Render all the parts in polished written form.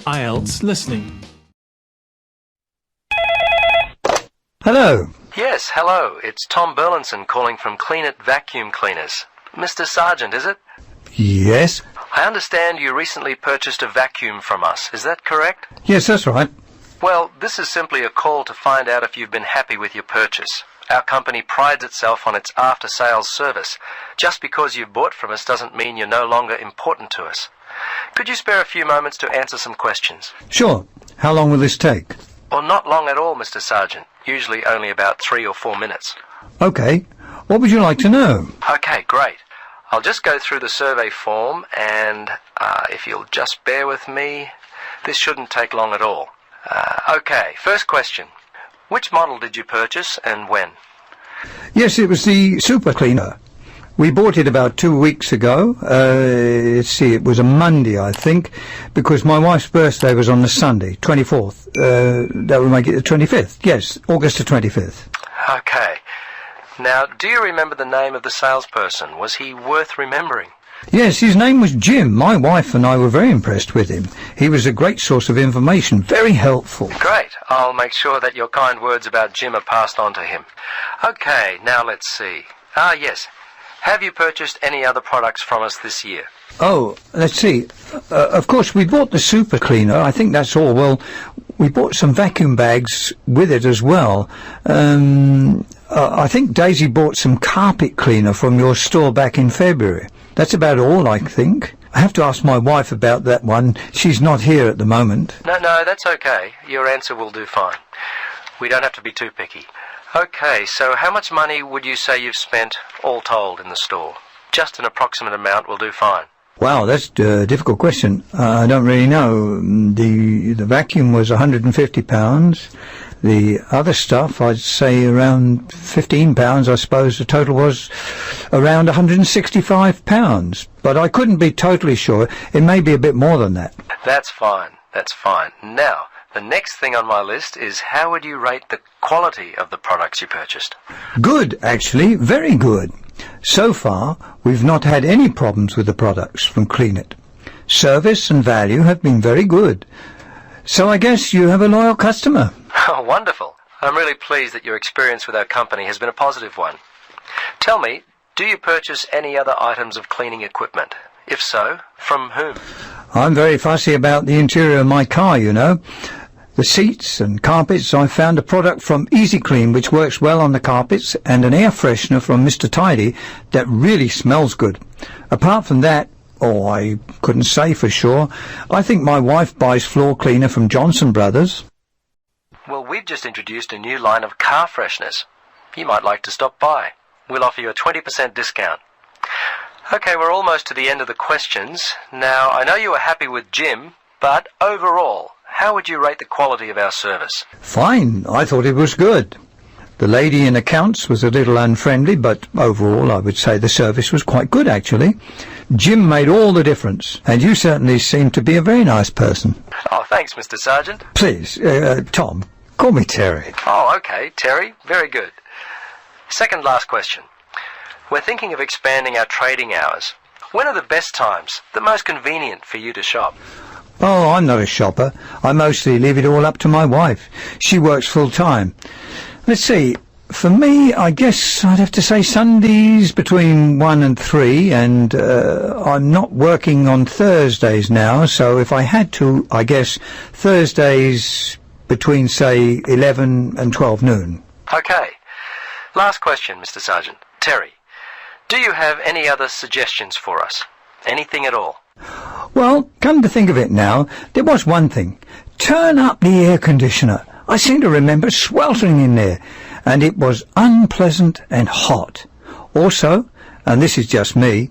IELTS listening. Hello. Yes, hello. It's Tom Burlinson calling from Clean It Vacuum Cleaners. Mr. Sargent, is it? Yes. I understand you recently purchased a vacuum from us. Is that correct? Yes, that's right. Well, this is simply a call to find out if you've been happy with your purchase. Our company prides itself on its after-sales service. Just because you've bought from us doesn't mean you're no longer important to us. Could you spare a few moments to answer some questions? Sure. How long will this take? Well, not long at all, Mr. Sargent. Usually only about 3 or 4 minutes. Okay. What would you like to know? Okay, great. I'll just go through the survey form and if you'll just bear with me, this shouldn't take long at all. Okay, first question. Which model did you purchase and when? Yes, it was the super cleaner. We bought it about 2 weeks ago. Let's see, it was a Monday, I think, because my wife's birthday was on the Sunday, 24th. That would make it the 25th. Yes, August the 25th. Okay. Now, do you remember the name of the salesperson? Was he worth remembering? Yes, his name was Jim. My wife and I were very impressed with him. He was a great source of information, very helpful. Great. I'll make sure that your kind words about Jim are passed on to him. Okay, now let's see. Yes. Have you purchased any other products from us this year? Oh, let's see. Of course, we bought the super cleaner. I think that's all. Well, we bought some vacuum bags with it as well. I think Daisy bought some carpet cleaner from your store back in February. That's about all, I think. I have to ask my wife about that one. She's not here at the moment. No, that's okay. Your answer will do fine. We don't have to be too picky. Okay, so how much money would you say you've spent, all told, in the store? Just an approximate amount will do fine. Wow, that's a difficult question. I don't really know. The vacuum was £150. The other stuff, I'd say around £15, I suppose. The total was around £165. But I couldn't be totally sure. It may be a bit more than that. That's fine. Now, the next thing on my list is how would you rate the quality of the products you purchased? Good, actually. Very good. So far, we've not had any problems with the products from Clean It. Service and value have been very good. So I guess you have a loyal customer. Oh, wonderful. I'm really pleased that your experience with our company has been a positive one. Tell me, do you purchase any other items of cleaning equipment? If so, from whom? I'm very fussy about the interior of my car, you know. The seats and carpets, I found a product from Easy Clean which works well on the carpets and an air freshener from Mr. Tidy that really smells good. Apart from that, I couldn't say for sure. I think my wife buys floor cleaner from Johnson Brothers. Well, we've just introduced a new line of car fresheners. You might like to stop by. We'll offer you a 20% discount. Okay, we're almost to the end of the questions. Now, I know you were happy with Jim, but overall, how would you rate the quality of our service? Fine. I thought it was good. The lady in accounts was a little unfriendly, but overall I would say the service was quite good, actually. Jim made all the difference, and you certainly seem to be a very nice person. Oh, thanks, Mr. Sargent. Please, Tom, call me Terry. Oh, okay, Terry. Very good. Second last question. We're thinking of expanding our trading hours. When are the best times, the most convenient for you to shop? Oh, I'm not a shopper. I mostly leave it all up to my wife. She works full-time. Let's see. For me, I guess I'd have to say Sundays between 1 and 3, and I'm not working on Thursdays now, so if I had to, I guess Thursdays between, say, 11 and 12 noon. Okay. Last question, Mr. Sargent. Terry, do you have any other suggestions for us? Anything at all? Well, come to think of it now, there was one thing. Turn up the air conditioner. I seem to remember sweltering in there, and it was unpleasant and hot. Also, and this is just me,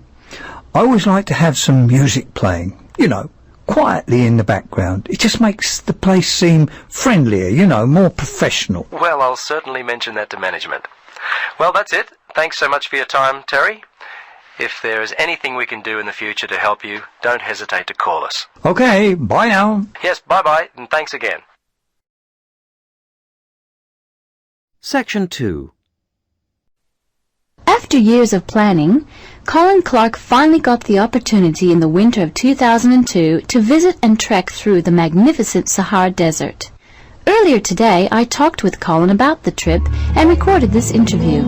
I always like to have some music playing, you know, quietly in the background. It just makes the place seem friendlier, you know, more professional. Well, I'll certainly mention that to management. Well, that's it. Thanks so much for your time, Terry. If there is anything we can do in the future to help you, don't hesitate to call us. Okay, bye now. Yes, bye-bye, and thanks again. Section 2. After years of planning, Colin Clark finally got the opportunity in the winter of 2002 to visit and trek through the magnificent Sahara Desert. Earlier today, I talked with Colin about the trip and recorded this interview.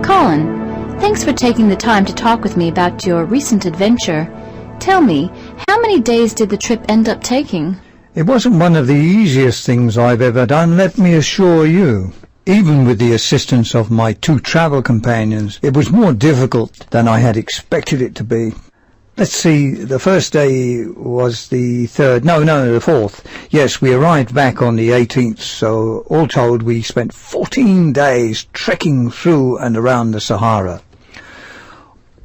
Colin, thanks for taking the time to talk with me about your recent adventure. Tell me, how many days did the trip end up taking? It wasn't one of the easiest things I've ever done, let me assure you. Even with the assistance of my 2 travel companions, it was more difficult than I had expected it to be. Let's see, the first day was the 3rd, the 4th. Yes, we arrived back on the 18th, so all told we spent 14 days trekking through and around the Sahara.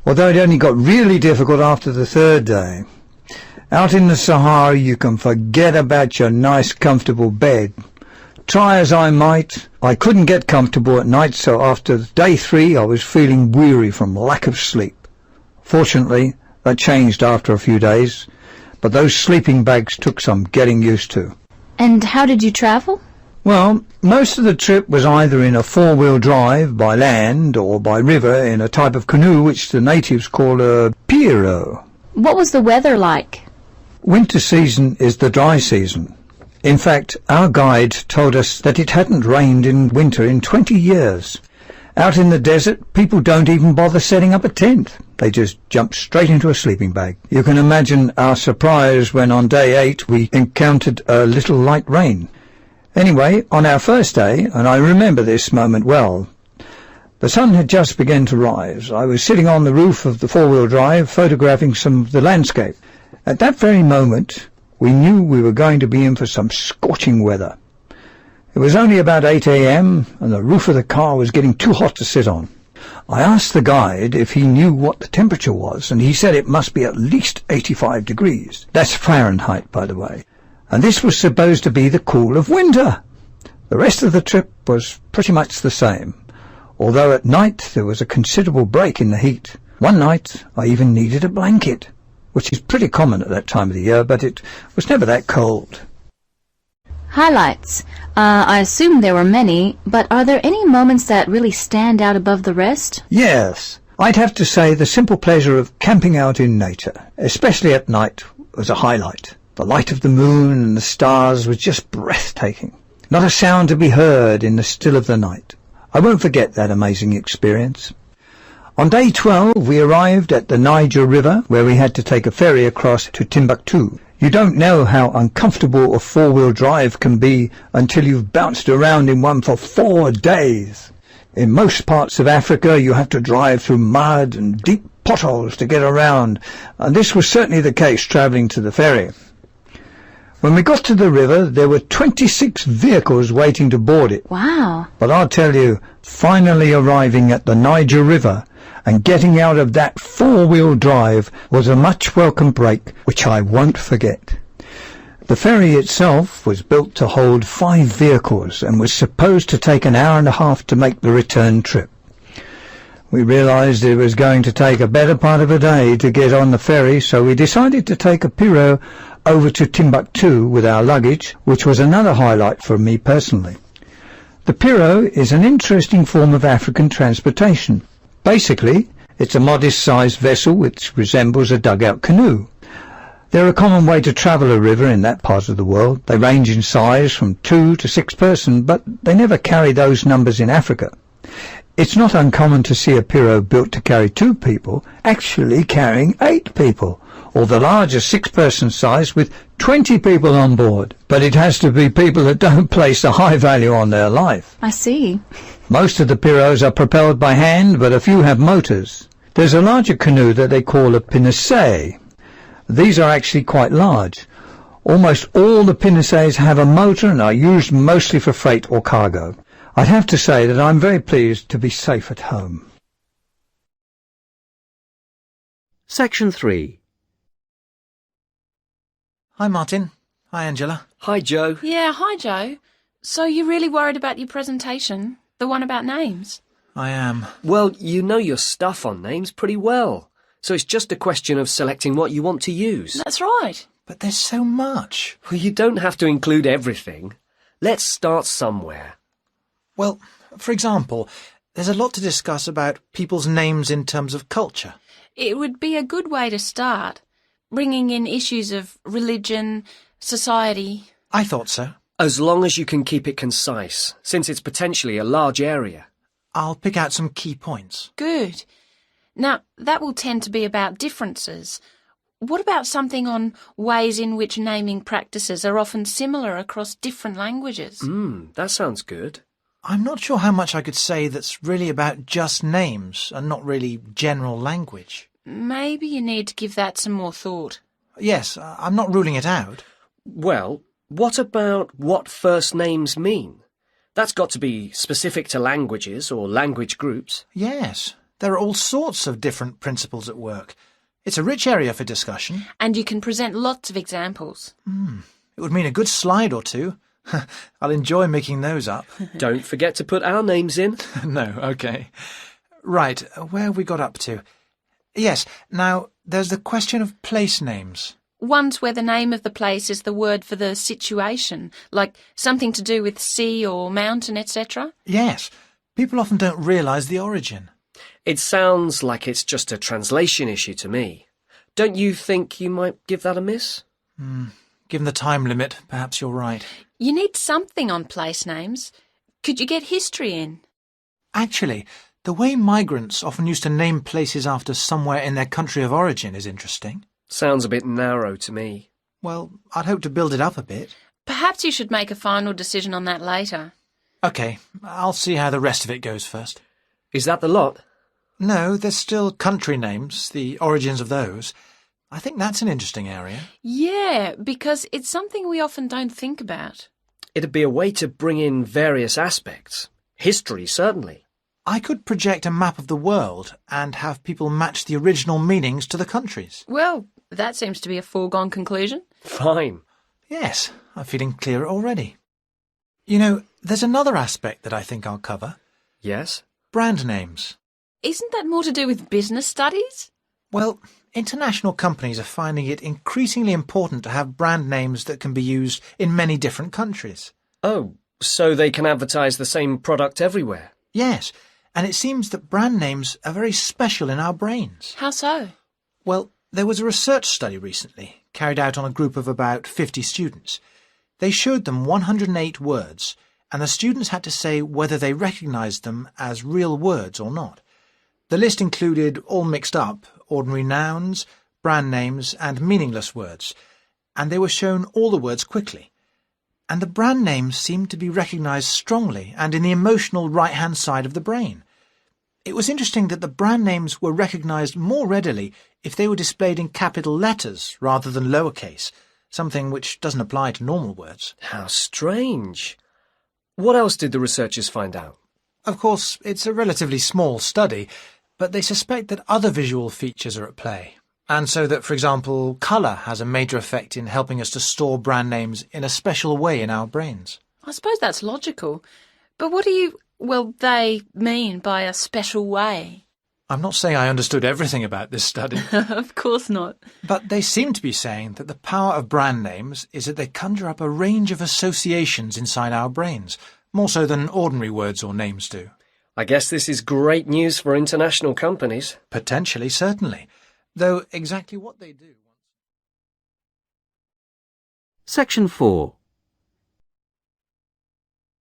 Although it only got really difficult after the 3rd day. Out in the Sahara you can forget about your nice comfortable bed. Try as I might, I couldn't get comfortable at night, so after day 3 I was feeling weary from lack of sleep. Fortunately, that changed after a few days, but those sleeping bags took some getting used to. And how did you travel? Well, most of the trip was either in a 4-wheel drive by land or by river in a type of canoe which the natives call a pirogue. What was the weather like? Winter season is the dry season. In fact, our guide told us that it hadn't rained in winter in 20 years. Out in the desert, people don't even bother setting up a tent. They just jump straight into a sleeping bag. You can imagine our surprise when on day 8 we encountered a little light rain. Anyway, on our first day, and I remember this moment well, the sun had just begun to rise. I was sitting on the roof of the 4-wheel drive photographing some of the landscape. At that very moment, we knew we were going to be in for some scorching weather. It was only about 8 a.m. and the roof of the car was getting too hot to sit on. I asked the guide if he knew what the temperature was, and he said it must be at least 85 degrees. That's Fahrenheit, by the way. And this was supposed to be the cool of winter. The rest of the trip was pretty much the same, although at night there was a considerable break in the heat. One night I even needed a blanket, which is pretty common at that time of the year, but it was never that cold. Highlights. I assume there were many, but are there any moments that really stand out above the rest? Yes, I'd have to say the simple pleasure of camping out in nature, especially at night, was a highlight. The light of the moon and the stars was just breathtaking. Not a sound to be heard in the still of the night. I won't forget that amazing experience. On day 12 we arrived at the Niger River, where we had to take a ferry across to Timbuktu. You don't know how uncomfortable a 4-wheel drive can be until you've bounced around in one for 4 days. In most parts of Africa you have to drive through mud and deep potholes to get around, and this was certainly the case travelling to the ferry. When we got to the river, there were 26 vehicles waiting to board it. Wow. But I'll tell you, finally arriving at the Niger River and getting out of that 4-wheel drive was a much welcome break, which I won't forget. The ferry itself was built to hold 5 vehicles and was supposed to take an hour and a half to make the return trip. We realized it was going to take a better part of a day to get on the ferry, so we decided to take a pirogue over to Timbuktu with our luggage, which was another highlight for me personally. The pirogue is an interesting form of African transportation. Basically, it's a modest-sized vessel which resembles a dugout canoe. They're a common way to travel a river in that part of the world. They range in size from 2 to 6 person, but they never carry those numbers in Africa. It's not uncommon to see a pirogue built to carry 2 people actually carrying 8 people, or the larger 6-person size with 20 people on board. But it has to be people that don't place a high value on their life. I see. Most of the pirogues are propelled by hand, but a few have motors. There's a larger canoe that they call a pinnace. These are actually quite large. Almost all the pinnaces have a motor and are used mostly for freight or cargo. I'd have to say that I'm very pleased to be safe at home. Section 3. Hi, Martin. Hi, Angela. Hi, Joe. Yeah, hi, Joe. So you're really worried about your presentation? The one about names? I am. Well, you know your stuff on names pretty well, so it's just a question of selecting what you want to use. That's right. But there's so much. Well, you don't have to include everything. Let's start somewhere. Well, for example, There's a lot to discuss about people's names in terms of culture. It would be a good way to start, bringing in issues of religion, society. I thought so. As long as you can keep it concise, since it's potentially a large area. I'll pick out some key points. Good. Now, that will tend to be about differences. What about something on ways in which naming practices are often similar across different languages? That sounds good. I'm not sure how much I could say that's really about just names and not really general language. Maybe you need to give that some more thought. Yes, I'm not ruling it out. Well, what about what first names mean? That's got to be specific to languages or language groups. Yes, there are all sorts of different principles at work. It's a rich area for discussion. And you can present lots of examples. It would mean a good slide or two. I'll enjoy making those up. Don't forget to put our names in. No, OK. Right, where have we got up to? Yes, now, there's the question of place names. Ones where the name of the place is the word for the situation, like something to do with sea or mountain, etc. Yes, people often don't realise the origin. It sounds like it's just a translation issue to me. Don't you think you might give that a miss? Given the time limit, perhaps you're right. You need something on place names. Could you get history in? Actually, the way migrants often used to name places after somewhere in their country of origin is interesting. Sounds a bit narrow to me. Well, I'd hope to build it up a bit. Perhaps you should make a final decision on that later. OK, I'll see how the rest of it goes first. Is that the lot? No, there's still country names, the origins of those. I think that's an interesting area. Yeah, because it's something we often don't think about. It'd be a way to bring in various aspects. History, certainly. I could project a map of the world and have people match the original meanings to the countries. Well, that seems to be a foregone conclusion. Fine. Yes, I'm feeling clearer already. You know, there's another aspect that I think I'll cover. Yes? Brand names. Isn't that more to do with business studies? Well, international companies are finding it increasingly important to have brand names that can be used in many different countries. Oh, so they can advertise the same product everywhere? Yes, and it seems that brand names are very special in our brains. How so? Well, there was a research study recently, carried out on a group of about 50 students. They showed them 108 words, and the students had to say whether they recognised them as real words or not. The list included, all mixed up, ordinary nouns, brand names and meaningless words, and they were shown all the words quickly. And the brand names seemed to be recognised strongly and in the emotional right-hand side of the brain. It was interesting that the brand names were recognised more readily if they were displayed in capital letters rather than lowercase, something which doesn't apply to normal words. How strange. What else did the researchers find out? Of course, it's a relatively small study, but they suspect that other visual features are at play, and so that, for example, colour has a major effect in helping us to store brand names in a special way in our brains. I suppose that's logical. But what they mean by a special way? I'm not saying I understood everything about this study, Of course not. but they seem to be saying that the power of brand names is that they conjure up a range of associations inside our brains, more so than ordinary words or names do. I guess this is great news for international companies. Potentially, certainly, though exactly what they do... Section 4.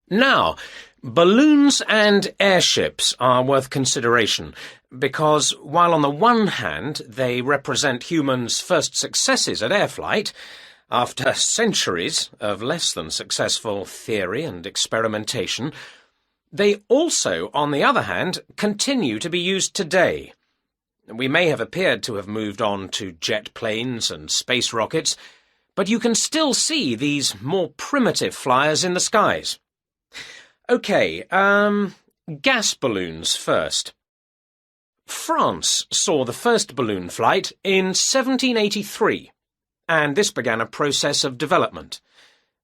Now, balloons and airships are worth consideration, because while on the one hand they represent humans' first successes at air flight, after centuries of less than successful theory and experimentation, they also, on the other hand, continue to be used today. We may have appeared to have moved on to jet planes and space rockets, but you can still see these more primitive flyers in the skies. OK, gas balloons first. France saw the first balloon flight in 1783, and this began a process of development.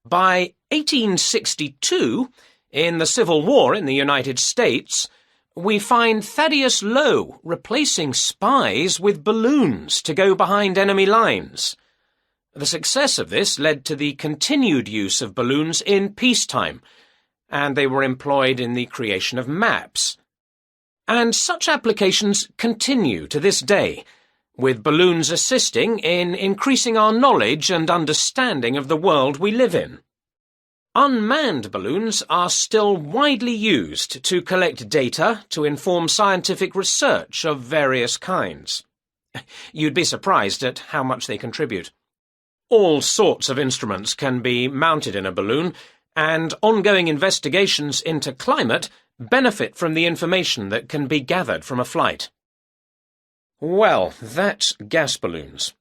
By 1862, in the Civil War in the United States, we find Thaddeus Lowe replacing spies with balloons to go behind enemy lines. The success of this led to the continued use of balloons in peacetime, and they were employed in the creation of maps. And such applications continue to this day, with balloons assisting in increasing our knowledge and understanding of the world we live in. Unmanned balloons are still widely used to collect data to inform scientific research of various kinds. You'd be surprised at how much they contribute. All sorts of instruments can be mounted in a balloon, and ongoing investigations into climate benefit from the information that can be gathered from a flight. Well, that's gas balloons.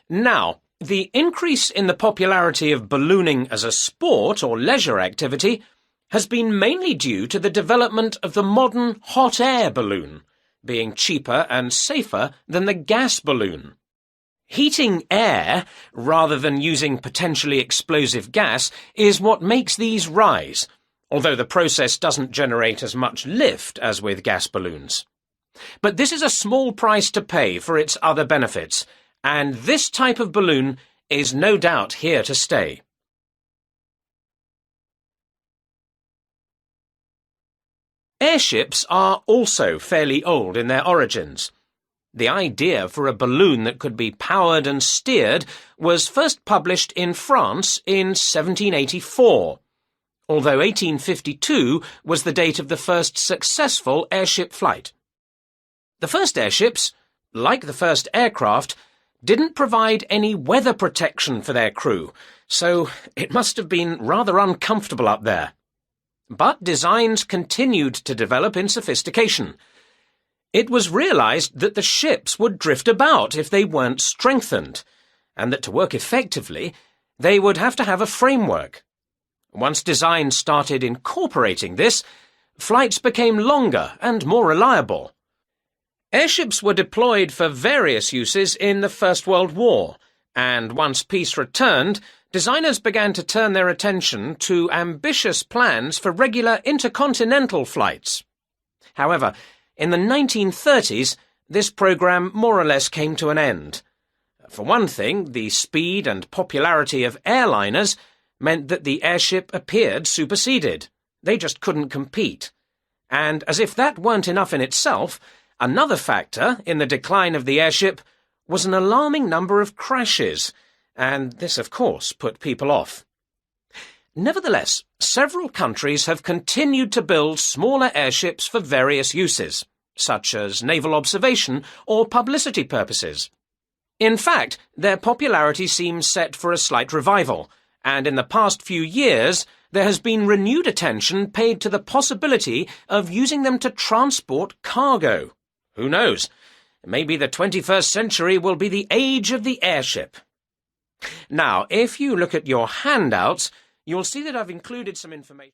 Now, the increase in the popularity of ballooning as a sport or leisure activity has been mainly due to the development of the modern hot air balloon, being cheaper and safer than the gas balloon. Heating air, rather than using potentially explosive gas, is what makes these rise, although the process doesn't generate as much lift as with gas balloons. But this is a small price to pay for its other benefits, and this type of balloon is no doubt here to stay. Airships are also fairly old in their origins. The idea for a balloon that could be powered and steered was first published in France in 1784, although 1852 was the date of the first successful airship flight. The first airships, like the first aircraft, didn't provide any weather protection for their crew, so it must have been rather uncomfortable up there. But designs continued to develop in sophistication. It was realized that the ships would drift about if they weren't strengthened, and that to work effectively, they would have to have a framework. Once designs started incorporating this, flights became longer and more reliable. Airships were deployed for various uses in the First World War, and once peace returned, designers began to turn their attention to ambitious plans for regular intercontinental flights. However, in the 1930s, this program more or less came to an end. For one thing, the speed and popularity of airliners meant that the airship appeared superseded. They just couldn't compete. And as if that weren't enough in itself, another factor in the decline of the airship was an alarming number of crashes, and this, of course, put people off. Nevertheless, several countries have continued to build smaller airships for various uses, such as naval observation or publicity purposes. In fact, their popularity seems set for a slight revival, and in the past few years there has been renewed attention paid to the possibility of using them to transport cargo. Who knows? Maybe the 21st century will be the age of the airship. Now, if you look at your handouts, you'll see that I've included some information.